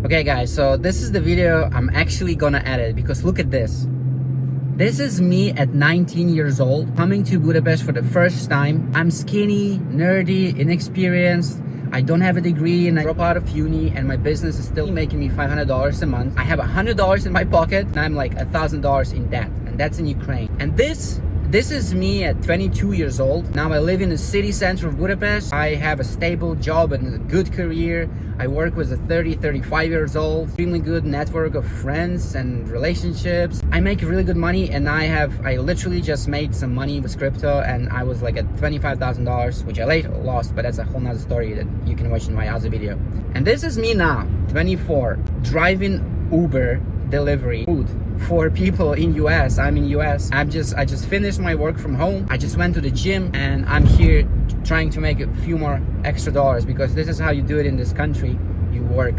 Okay guys, so this is the video I'm actually gonna edit because look at this. This is me at 19 years old, coming to Budapest for the first time. I'm skinny, nerdy, inexperienced. I don't have a degree and I dropped out of uni and my business is still making me $500 a month. I have $100 in my pocket and I'm like $1,000 in debt, and that's in Ukraine. And this is me at 22 years old. Now I live in the city center of Budapest. I have a stable job and a good career. I work with a 35 years old, extremely good network of friends and relationships. I make really good money and I literally just made some money with crypto and I was like at $25,000, which I later lost, but that's a whole nother story that you can watch in my other video. And this is me now, 24, driving Uber delivery food for people in US. I'm in US. I just finished my work from home. I just went to the gym and I'm here trying to make a few more extra dollars because this is how you do it in this country. You work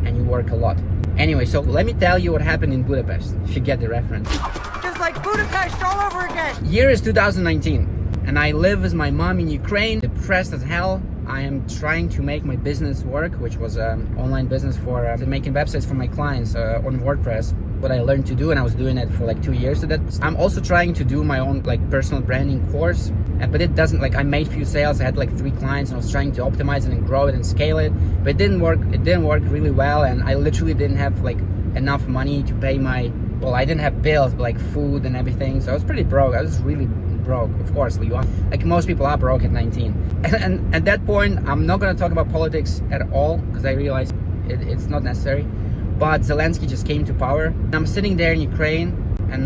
and you work a lot. Anyway, so let me tell you what happened in Budapest, if you get the reference. Just like Budapest all over again. Year is 2019 and I live with my mom in Ukraine, depressed as hell. I am trying to make my business work, which was an online business for making websites for my clients on WordPress. What I learned to do, and I was doing it for like 2 years. So that I'm also trying to do my own like personal branding course, but it doesn't like I made few sales. I had like 3 clients, and I was trying to optimize it and grow it and scale it, but it didn't work. It didn't work really well, and I literally didn't have like enough money to pay my. Well, I didn't have bills, but like food and everything. So I was pretty broke. I was really broke, of course. Like most people are broke at 19. And at that point, I'm not gonna talk about politics at all because I realized it's not necessary. But Zelensky just came to power. I'm sitting there in Ukraine, and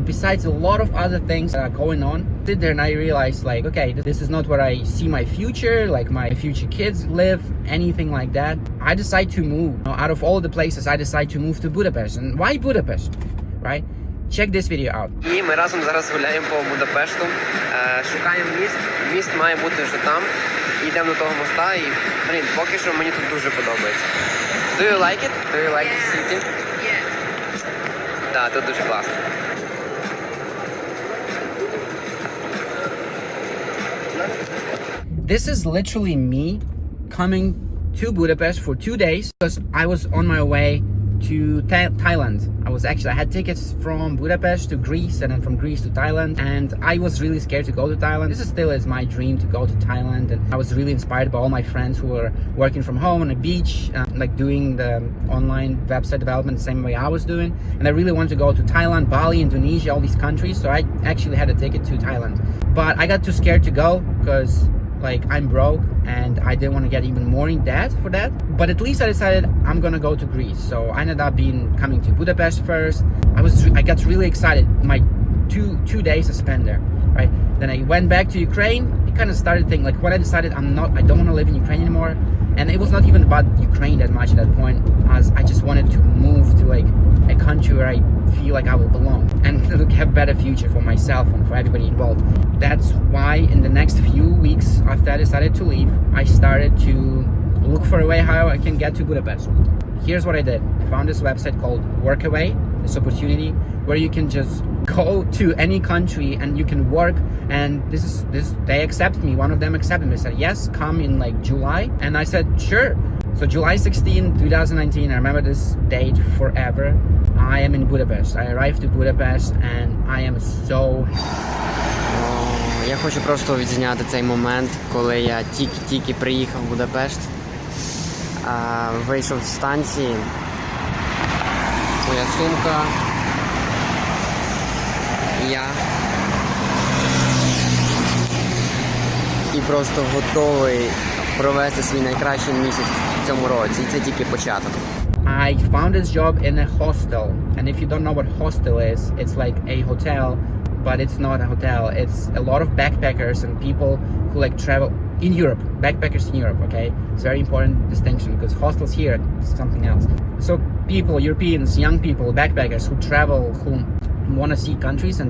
besides a lot of other things that are going on, I sit there and I realized like, okay, this is not where I see my future, like my future kids live, anything like that. I decide to move. Out of all the places, I decide to move to Budapest. And why Budapest, right? Check this video out. І ми разом зараз гуляємо по Будапешту, шукаємо міст. Міст має бути вже там. Йдемо до того моста і, блін, поки що мені тут дуже подобається. Do you like it? Do you like the city? Yeah. Так, тут дуже класно. This is literally me coming to Budapest for 2 days because I was on my way to Thailand. I had tickets from Budapest to Greece and then from Greece to Thailand, and I was really scared to go to Thailand. This is my dream to go to Thailand, and I was really inspired by all my friends who were working from home on a beach, like doing the online website development the same way I was doing, and I really wanted to go to Thailand, Bali, Indonesia, all these countries. So I actually had a ticket to Thailand, but I got too scared to go because like I'm broke and I didn't want to get even more in debt for that. But at least I decided I'm gonna go to Greece. So I ended up coming to Budapest first. I got really excited. My two days I spent there, right? Then I went back to Ukraine. It kind of started thinking like when I decided I don't want to live in Ukraine anymore. And it was not even about Ukraine that much at that point, as I just wanted to move to like a country where I feel like I will belong and have a better future for myself and for everybody involved. That's why in the next few weeks after I decided to leave, I started to look for a way how I can get to Budapest. Here's what I did. I found this website called Workaway, this opportunity where you can just go to any country and you can work, and they accepted me. One of them accepted me. They said, yes, come in like July. And I said, sure. So July 16, 2019, I remember this date forever. I am in Budapest. I arrived to Budapest and I am so... Я хочу просто відзняти цей момент, коли я тільки приїхав в Будапешт, вийшов з станції, моя сумка, я і просто готовий провести свій найкращий місяць в цьому році, і це тільки початок. I found this job in a hostel, and if you don't know what hostel is, it's like a hotel, but it's not a hotel. It's a lot of backpackers and people who like travel in Europe, backpackers in Europe, okay? It's a very important distinction because hostels here is something else. So people, Europeans, young people, backpackers who travel, who want to see countries and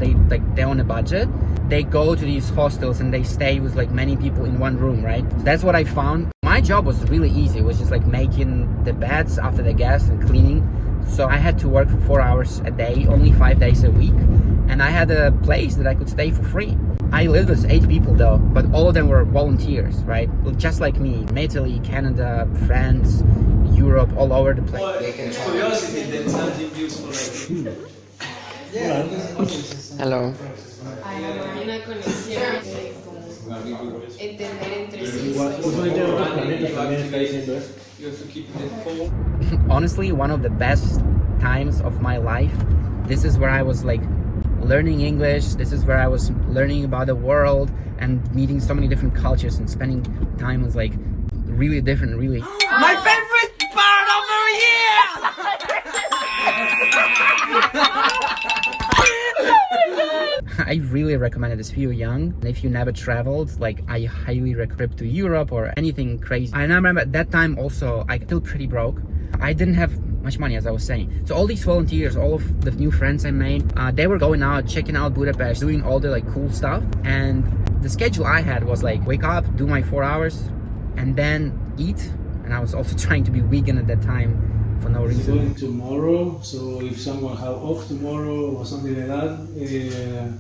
they're on a budget, they go to these hostels and they stay with like many people in one room, right? So that's what I found. My job was really easy. It was just like making the beds after the guests and cleaning. So I had to work for 4 hours a day, only 5 days a week. And I had a place that I could stay for free. I lived with 8 people though, but all of them were volunteers, right? Just like me, from Italy, Canada, France, Europe, all over the place. Curiosity that something useful. Hello. Hay una conexión como entender entre sí. You have to keep the phone. Honestly, one of the best times of my life. This is where I was like learning English. This is where I was learning about the world and meeting so many different cultures and spending time was like really different, really. My favorite part of the year! I really recommend it if you're young and if you never traveled. Like, I highly recommend trip to Europe or anything crazy. And I remember at that time also I still pretty broke. I didn't have much money, as I was saying. So all these volunteers, all of the new friends I made, they were going out, checking out Budapest, doing all the like cool stuff. And the schedule I had was like wake up, do my 4 hours, and then eat. And I was also trying to be vegan at that time for no It's reason. going tomorrow, so if someone have off tomorrow or something like that,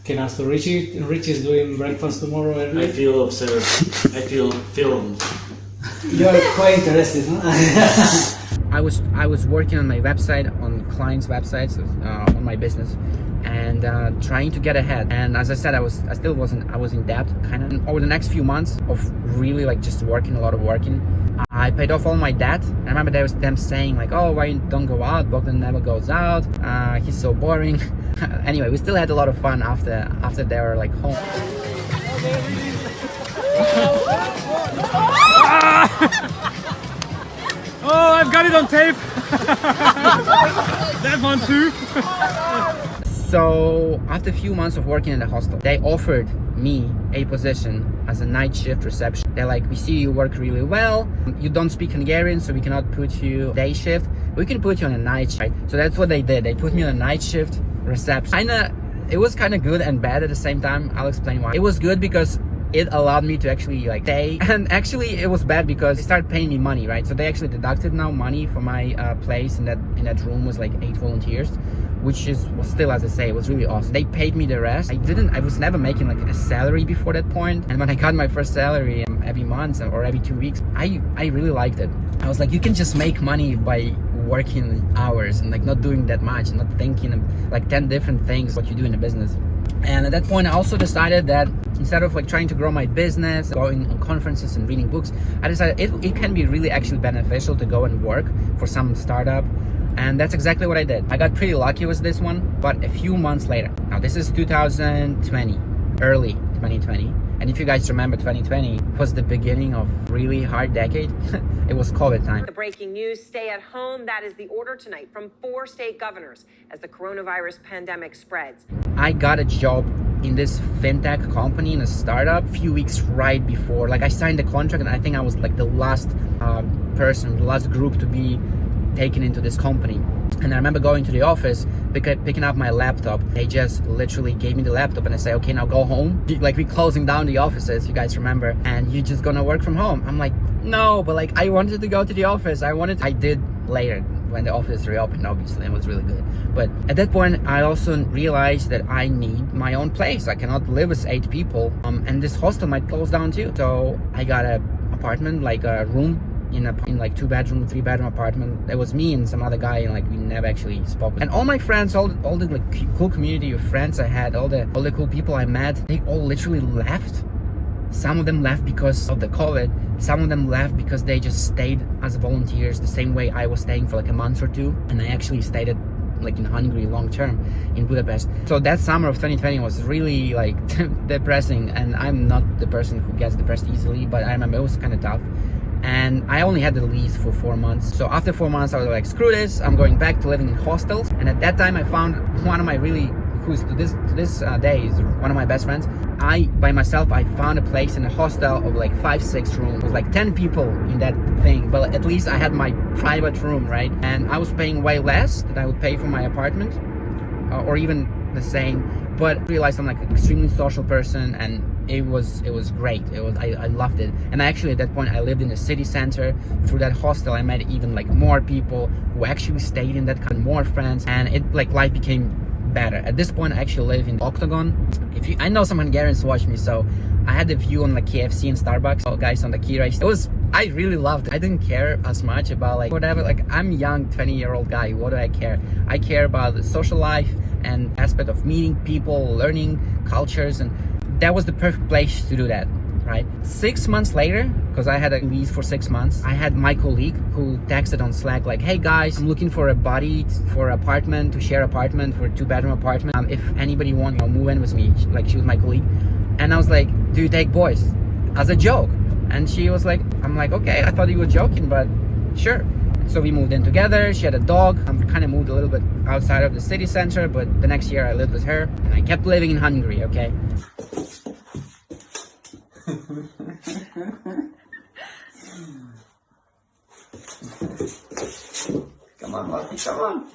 can ask to Richie. Richie is doing breakfast tomorrow early. I feel observed. I feel filmed. You're quite interested, huh? I was working on my website, on clients' websites, on my business, and trying to get ahead. And as I said, I was in debt, kind of. Over the next few months of really like just working, a lot of working, I paid off all my debt. I remember there was them saying like, "Oh, why you don't go out? Bogdan never goes out. He's so boring." Anyway, we still had a lot of fun after they were like home. Oh, I've got it on tape. That one too. So after a few months of working in the hostel, they offered me a position as a night shift reception. They're like, we see you work really well. You don't speak Hungarian, so we cannot put you day shift. We can put you on a night shift. So that's what they did. They put me on a night shift reception. It was kind of good and bad at the same time. I'll explain why. It was good because it allowed me to actually like stay, and actually it was bad because they started paying me money, right? So they actually deducted now money for my place in that room was like 8 volunteers, which was still, as I say, it was really awesome. They paid me the rest. I was never making like a salary before that point, and when I got my first salary every month or every 2 weeks, I really liked it. I was like, you can just make money by working hours and like not doing that much and not thinking of like 10 different things what you do in a business. And at that point I also decided that instead of like trying to grow my business, going on conferences and reading books, I decided it can be really actually beneficial to go and work for some startup. And that's exactly what I did. I got pretty lucky with this one, but a few months later, now this is 2020, early 2020. And if you guys remember, 2020 was the beginning of really hard decade. It was COVID time. The breaking news, stay at home. That is the order tonight from 4 state governors as the coronavirus pandemic spreads. I got a job in this fintech company, in a startup, a few weeks right before. Like I signed the contract and I think I was like the last person, the last group to be taken into this company. And I remember going to the office, picking up my laptop. They just literally gave me the laptop and I say, okay, now go home. Like we're closing down the offices, you guys remember, and you're just gonna work from home. I'm like, no, but like I wanted to go to the office. I did later when the office reopened, obviously, and it was really good. But at that point, I also realized that I need my own place. I cannot live with 8 people, and this hostel might close down too. So I got an apartment, like a room in like 2-bedroom, 3-bedroom apartment. It was me and some other guy, and like we never actually spoke. And all my friends, all the like cool community of friends I had, all the cool people I met, they all literally left. Some of them left because of the COVID. Some of them left because they just stayed as volunteers the same way I was staying for like a month or 2. And I actually stayed like in Hungary long term in Budapest. So that summer of 2020 was really like depressing, and I'm not the person who gets depressed easily, but I remember it was kind of tough. And I only had the lease for 4 months. So after 4 months, I was like, screw this, I'm going back to living in hostels. And at that time, I found one of my who's to this day is one of my best friends. By myself, I found a place in a hostel of like 5-6 rooms. It was like 10 people in that thing, but at least I had my private room, right? And I was paying way less than I would pay for my apartment, or even the same. But I realized I'm like an extremely social person, and it was great. I loved it. And actually at that point I lived in the city center. Through that hostel I met even like more people who actually stayed in that kind, more friends, and it like life became better. At this point I actually live in Octagon. I know some Hungarians watch me, so I had the view on like KFC and Starbucks. All guys on the key race. It was I really loved it. I didn't care as much about like whatever, like I'm young 20-year-old guy. What do I care? I care about the social life and aspect of meeting people, learning cultures, and that was the perfect place to do that, right? 6 months later, because I had a lease for 6 months, I had my colleague who texted on Slack like, hey guys, I'm looking for a buddy for apartment, to share apartment, for a 2-bedroom apartment. If anybody wants to move in with me, like she was my colleague. And I was like, do you take boys? As a joke. And she was like, I'm like, okay, I thought you were joking, but sure. So we moved in together. She had a dog. I kind of moved a little bit outside of the city center, but the next year I lived with her and I kept living in Hungary, okay? Come on, Marty, come on.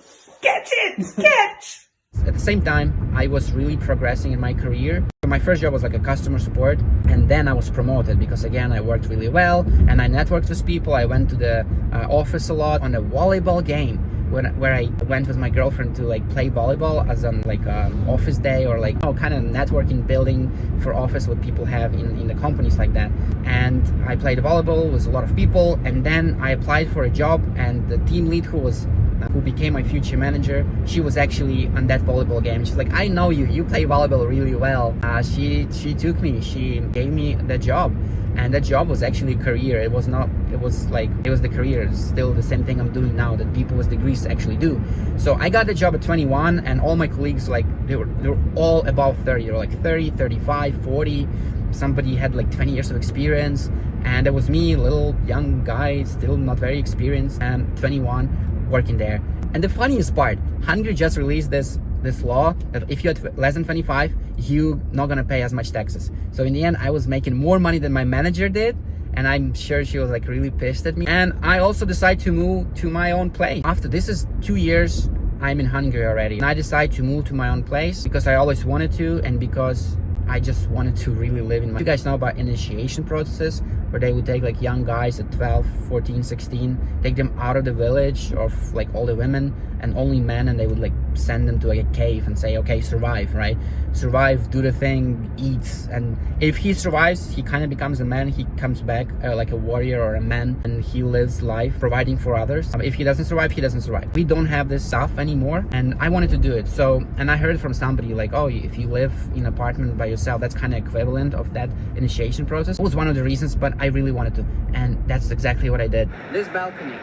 Catch it! Catch! At the same time, I was really progressing in my career. My first job was like a customer support, and then I was promoted because again, I worked really well and I networked with people. I went to the office a lot on a volleyball game where I went with my girlfriend to like play volleyball as an like office day or like kind of networking building for office what people have in the companies like that. And I played volleyball with a lot of people, and then I applied for a job, and the team lead who became my future manager, she was actually on that volleyball game. She's like, I know you play volleyball really well. She took me, she gave me the job, and that job was actually a career. It was the career. It's still the same thing I'm doing now that people with degrees actually do. So I got the job at 21, and all my colleagues, like they were all above 30. They were like 30, 35, 40. Somebody had like 20 years of experience, and it was me, little young guy, still not very experienced, and 21, working there. And the funniest part, Hungary just released this law that if you're less than 25, you're not gonna pay as much taxes. So in the end, I was making more money than my manager did, and I'm sure she was like really pissed at me. And I also decided to move to my own place. After this is 2 years, I'm in Hungary already, and I decided to move to my own place because I always wanted to, and because I just wanted to really live in my... You guys know about initiation processes where they would take like young guys at 12, 14, 16, take them out of the village of like all the women and only men, and they would like send them to like a cave and say, okay, survive, right? Survive, do the thing, eat. And if he survives, he kind of becomes a man. He comes back like a warrior or a man, and he lives life providing for others. If he doesn't survive, he doesn't survive. We don't have this stuff anymore, and I wanted to do it. So, and I heard from somebody like, oh, if you live in an apartment by yourself, that's kind of equivalent of that initiation process. It was one of the reasons, but I really wanted to, and that's exactly what I did. This balcony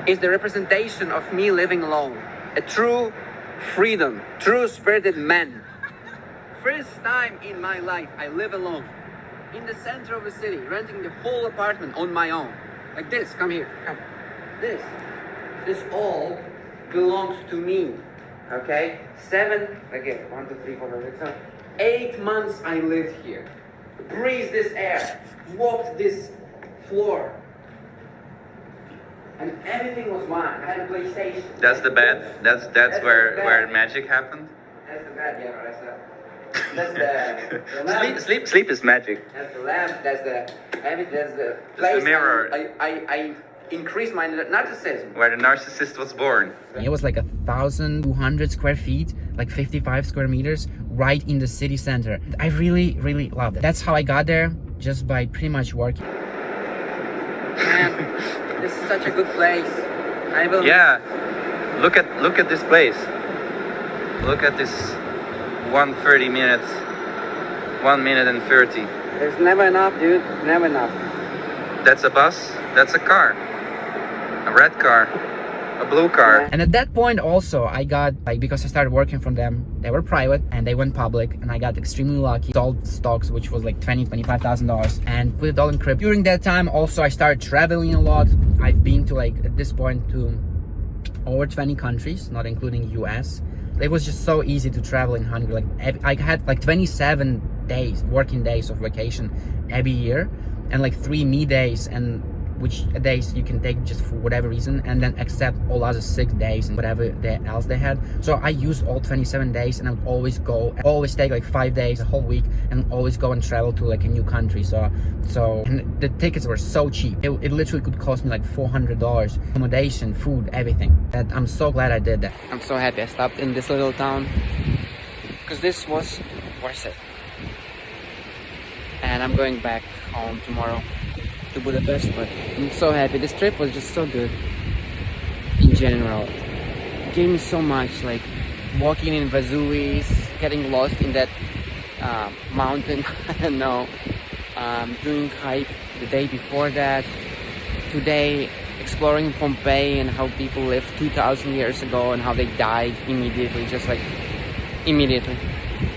is the representation of me living alone. A true freedom, true spirited man. First time in my life I live alone. In the center of the city, renting the whole apartment on my own. Like this, come here, come. This all belongs to me, okay? 7, again, 1, 2, 3, 4, 5, 6, 7, 8 months I lived here. Breathed this air, walked this floor. And everything was mine. I had a PlayStation. That's the bed. That's where magic happened. That's the bed, yeah, that's the lamp. Sleep is magic. That's the lamp. That's the place. That's the mirror. I increased my narcissism. Where the narcissist was born. It was like 1,200 square feet, like 55 square meters, right in the city center. I really, really loved it. That's how I got there, just by pretty much working. Man. This is such a good place. Yeah, look at this place. Look at this 1:30 minutes, 1 minute and 30. There's never enough, dude. Never enough. That's a bus. That's a car. A red car. A blue car. And at that point also I got, like, because I started working from them, they were private and they went public, and I got extremely lucky. Sold stocks, which was like $25,000, and put it all in crypto. During that time also I started traveling a lot. I've been to, like, at this point, to over 20 countries, not including US. It was just so easy to travel in Hungary. Like, I had like 27 days, working days of vacation every year, and like 3 me days, and which days you can take just for whatever reason, and then accept all other 6 days and whatever else they had. So I used all 27 days, and I would always take like 5 days, a whole week, and always go and travel to like a new country. So and the tickets were so cheap. It literally could cost me like $400, accommodation, food, everything. And I'm so glad I did that. I'm so happy I stopped in this little town, because this was worth it. And I'm going back home tomorrow. to Budapest, but I'm so happy. This trip was just so good in general. It gave me so much, like walking in Vesuvius, getting lost in that mountain, I don't know, doing hike the day before that, today exploring Pompeii and how people lived 2,000 years ago and how they died immediately, just like immediately.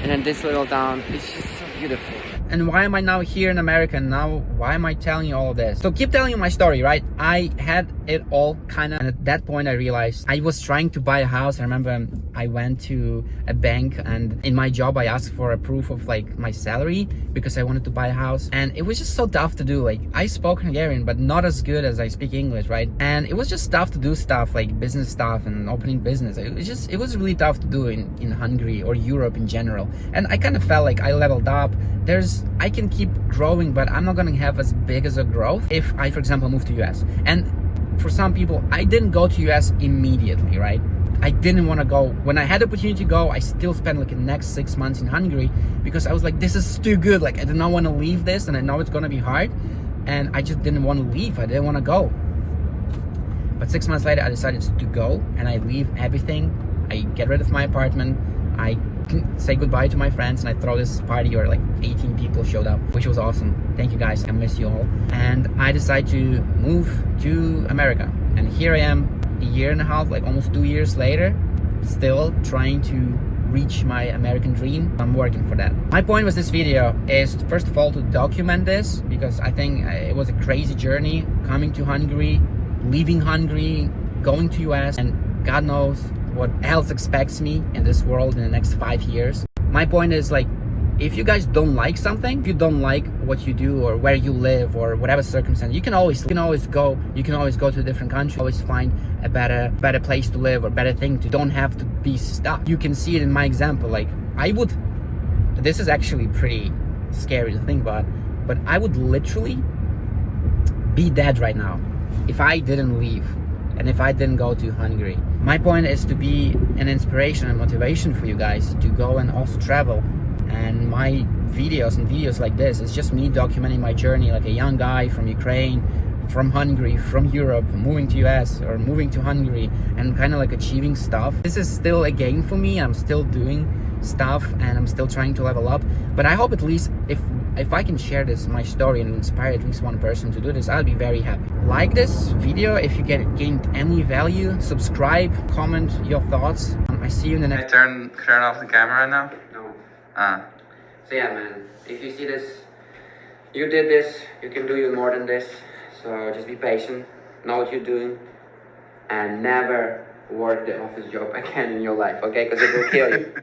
And then this little town, it's just so beautiful. And why am I now here in America? And now why am I telling you all of this? So keep telling you my story, right? I had it all kind of, and at that point I realized I was trying to buy a house. I remember I went to a bank, and in my job I asked for a proof of like my salary because I wanted to buy a house, and it was just so tough to do. Like, I spoke Hungarian but not as good as I speak English, right? And it was just tough to do stuff like business stuff and opening business. It was really tough to do in Hungary or Europe in general. And I kind of felt like I leveled up. I can keep growing, but I'm not gonna have as big as a growth if I, for example, move to US. And for some people, I didn't go to US immediately, right? I didn't want to go. When I had the opportunity to go, I still spent like the next 6 months in Hungary because I was like, this is too good. Like, I do not want to leave this, and I know it's gonna be hard, and I just didn't want to leave. I didn't want to go. But 6 months later, I decided to go, and I leave everything. I get rid of my apartment. I say goodbye to my friends, and I throw this party where like 18 people showed up, which was awesome. Thank you guys, I miss you all. And I decided to move to America, and here I am a year and a half, like almost 2 years later, still trying to reach my American dream. I'm working for that. My point with this video is, first of all, to document this, because I think it was a crazy journey coming to Hungary, leaving Hungary, going to US, and God knows what else expects me in this world in the next 5 years. My point is, like, if you guys don't like something, if you don't like what you do or where you live or whatever circumstance, you can always go to a different country, always find a better place to live or better thing to. Don't have to be stuck. You can see it in my example. Like, this is actually pretty scary to think about, but I would literally be dead right now if I didn't leave and if I didn't go to Hungary. My point is to be an inspiration and motivation for you guys to go and also travel. And my videos like this, it's just me documenting my journey, like a young guy from Ukraine, from Hungary, from Europe, moving to US or moving to Hungary, and kind of like achieving stuff. This is still a game for me. I'm still doing stuff and I'm still trying to level up. But I hope at least if I can share my story and inspire at least one person to do this, I'll be very happy. Like this video if you gained any value. Subscribe, comment your thoughts. I see you in the next. Turn off the camera now. No. Ah. So yeah, man, if you see this, you did this, you can do more than this. So just be patient, know what you're doing, and never work the office job again in your life, okay? Because it will kill you.